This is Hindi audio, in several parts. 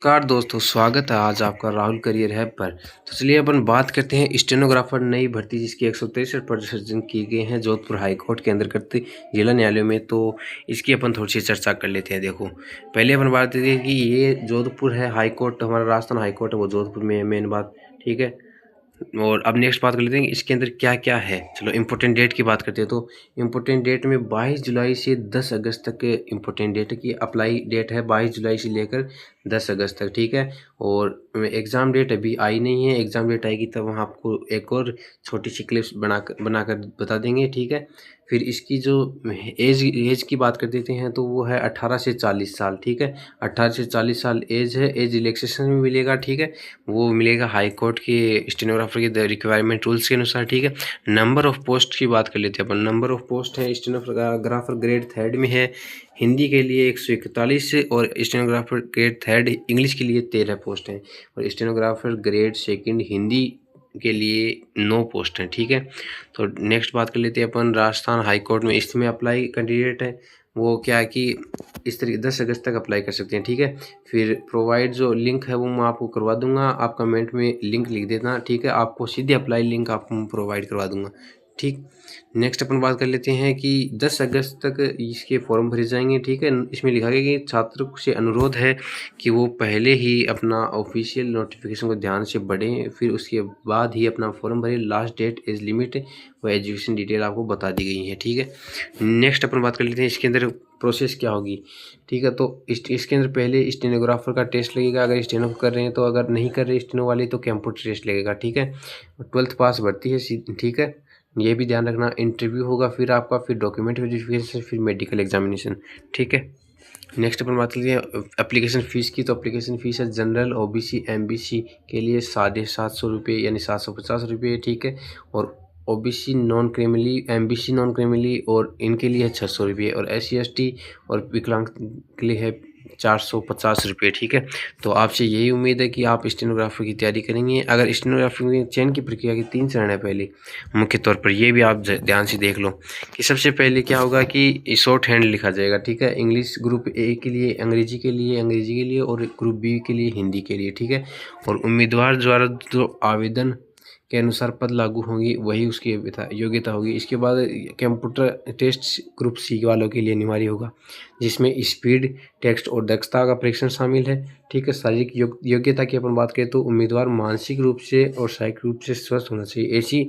नमस्कार दोस्तों, स्वागत है आज आपका राहुल करियर हैब पर। तो चलिए अपन बात करते हैं स्टेनोग्राफर नई भर्ती जिसकी 163 की गई हैं जोधपुर हाई कोर्ट के अंतर्गत जिला न्यायालय में। तो इसकी अपन थोड़ी सी चर्चा कर लेते हैं। देखो, पहले अपन बात करते हैं कि ये जोधपुर है हाई कोर्ट, हमारा राजस्थान हाई कोर्ट है वो जोधपुर में है, मेन बात। ठीक है, और अब नेक्स्ट बात कर लेते हैं कि इसके अंदर क्या क्या है। चलो इम्पोर्टेंट डेट की बात करते हैं। तो इम्पोर्टेंट डेट में 22 जुलाई से 10 अगस्त तक इम्पोर्टेंट डेट की अप्लाई डेट है, 22 जुलाई से लेकर 10 अगस्त तक। ठीक है, और एग्ज़ाम डेट अभी आई नहीं है, एग्ज़ाम डेट आएगी तब हम आपको एक और छोटी सी क्लिप्स बनाकर बता देंगे। ठीक है, फिर इसकी जो एज की बात कर देते हैं तो वो है 18 से 40 साल। ठीक है, 18 से 40 साल एज है। एज रिलैक्सेशन में मिलेगा। ठीक है, वो मिलेगा हाई कोर्ट के स्टेनोग्राफर के रिक्वायरमेंट रूल्स के अनुसार। ठीक है, नंबर ऑफ पोस्ट की बात कर लेते हैं अपन। नंबर ऑफ पोस्ट है स्टेनोग्राफर ग्रेड 3 में है, हिंदी के लिए 141 और स्टेनोग्राफर ग्रेड 3 इंग्लिश के लिए 13 पोस्ट हैं, और स्टेनोग्राफर ग्रेड 2 हिंदी के लिए 9 पोस्ट हैं। ठीक है, तो नेक्स्ट बात कर लेते हैं अपन राजस्थान हाई कोर्ट में। इसमें अप्लाई कैंडिडेट है वो क्या है कि इस तरीके 10 अगस्त तक अप्लाई कर सकते हैं। ठीक है, फिर प्रोवाइड जो लिंक है वो मैं आपको करवा दूंगा, आप कमेंट में लिंक लिख देना। ठीक है, आपको सीधे अप्लाई लिंक आपको प्रोवाइड करवा दूंगा। ठीक, नेक्स्ट अपन बात कर लेते हैं कि 10 अगस्त तक इसके फॉर्म भरे जाएंगे। ठीक है, इसमें लिखा गया कि छात्र से अनुरोध है कि वो पहले ही अपना ऑफिशियल नोटिफिकेशन को ध्यान से पढ़ें, फिर उसके बाद ही अपना फॉर्म भरें। लास्ट डेट एज लिमिट व एजुकेशन डिटेल आपको बता दी गई है। ठीक है, नेक्स्ट अपन बात कर लेते हैं इसके अंदर प्रोसेस क्या होगी। ठीक है, तो इसके अंदर पहले स्टेनोग्राफर का टेस्ट लगेगा अगर स्टेनो कर रहे हैं तो, अगर नहीं कर रहे स्टेनो वाले तो कंप्यूटर टेस्ट लगेगा। ठीक है, 12th पास भर्ती है। ठीक है, ये भी ध्यान रखना। इंटरव्यू होगा फिर आपका, फिर डॉक्यूमेंट वेरिफिकेशन, फिर मेडिकल एग्जामिनेशन। ठीक है, नेक्स्ट अपन बात करते हैं एप्लीकेशन फ़ीस की। तो एप्लीकेशन फ़ीस है जनरल ओबीसी एमबीसी के लिए 750 रुपये यानी 750 रुपये। ठीक है, और OBC non criminally MBC non criminally और इनके लिए है 600 रुपये, और एससी एसटी और विकलांग के लिए है 450 रुपये। ठीक है, तो आपसे यही उम्मीद है कि आप स्टेनोग्राफर की तैयारी करेंगे। अगर स्टेनोग्राफर में चयन की प्रक्रिया की 3 चरण है पहले मुख्य तौर पर, ये भी आप ध्यान से देख लो कि सबसे पहले क्या होगा कि शॉर्ट हैंड लिखा जाएगा। ठीक है, इंग्लिश ग्रुप ए के लिए अंग्रेजी के लिए और ग्रुप बी के लिए हिंदी के लिए। ठीक है, और उम्मीदवार द्वारा जो आवेदन के अनुसार पद लागू होंगी वही उसकी योग्यता होगी। इसके बाद कंप्यूटर टेस्ट ग्रुप सी वालों के लिए अनिवार्य होगा, जिसमें स्पीड टेक्स्ट और दक्षता का परीक्षण शामिल है। ठीक है, शारीरिक योग्यता की अपन बात करें तो उम्मीदवार मानसिक रूप से और शारीरिक रूप से स्वस्थ होना चाहिए। ऐसी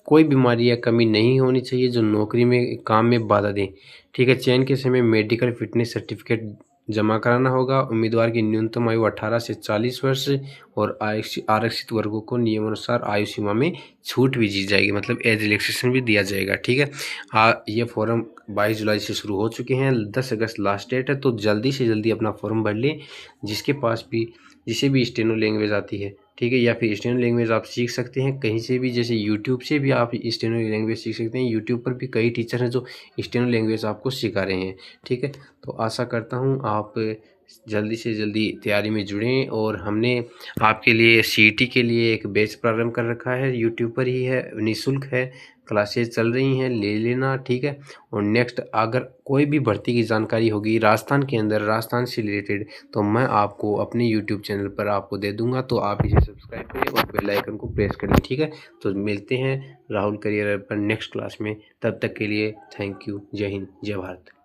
कोई बीमारी या कमी नहीं होनी चाहिए जो नौकरी में काम में बाधा दें। ठीक है, चयन के समय मेडिकल फिटनेस सर्टिफिकेट जमा कराना होगा। उम्मीदवार की न्यूनतम आयु 18 से 40 वर्ष और आरक्षित वर्गों को नियमानुसार आयु सीमा में छूट भी दी जाएगी, मतलब एज रिलैक्सेशन भी दिया जाएगा। ठीक है, ये फॉर्म 22 जुलाई से शुरू हो चुके हैं, 10 अगस्त लास्ट डेट है। तो जल्दी से जल्दी अपना फॉर्म भर लें। जिसे भी स्टेनो लैंग्वेज आती है, ठीक है, या फिर स्टेनो लैंग्वेज आप सीख सकते हैं कहीं से भी, जैसे यूट्यूब से भी आप स्टेनो लैंग्वेज सीख सकते हैं। यूट्यूब पर भी कई टीचर हैं जो स्टेनो लैंग्वेज आपको सिखा रहे हैं। ठीक है, तो आशा करता हूँ आप जल्दी से जल्दी तैयारी में जुड़ें। और हमने आपके लिए सीईटी के लिए एक बैच प्रारंभ कर रखा है, यूट्यूब पर ही है, निःशुल्क है, क्लासेज चल रही हैं, ले लेना। ठीक है, और नेक्स्ट अगर कोई भी भर्ती की जानकारी होगी राजस्थान के अंदर, राजस्थान से रिलेटेड, तो मैं आपको अपने यूट्यूब चैनल पर आपको दे दूंगा। तो आप इसे सब्सक्राइब करें और बेल आइकन को प्रेस करें। ठीक है, तो मिलते हैं राहुल करियर पर नेक्स्ट क्लास में। तब तक के लिए थैंक यू। जय हिंद, जय भारत।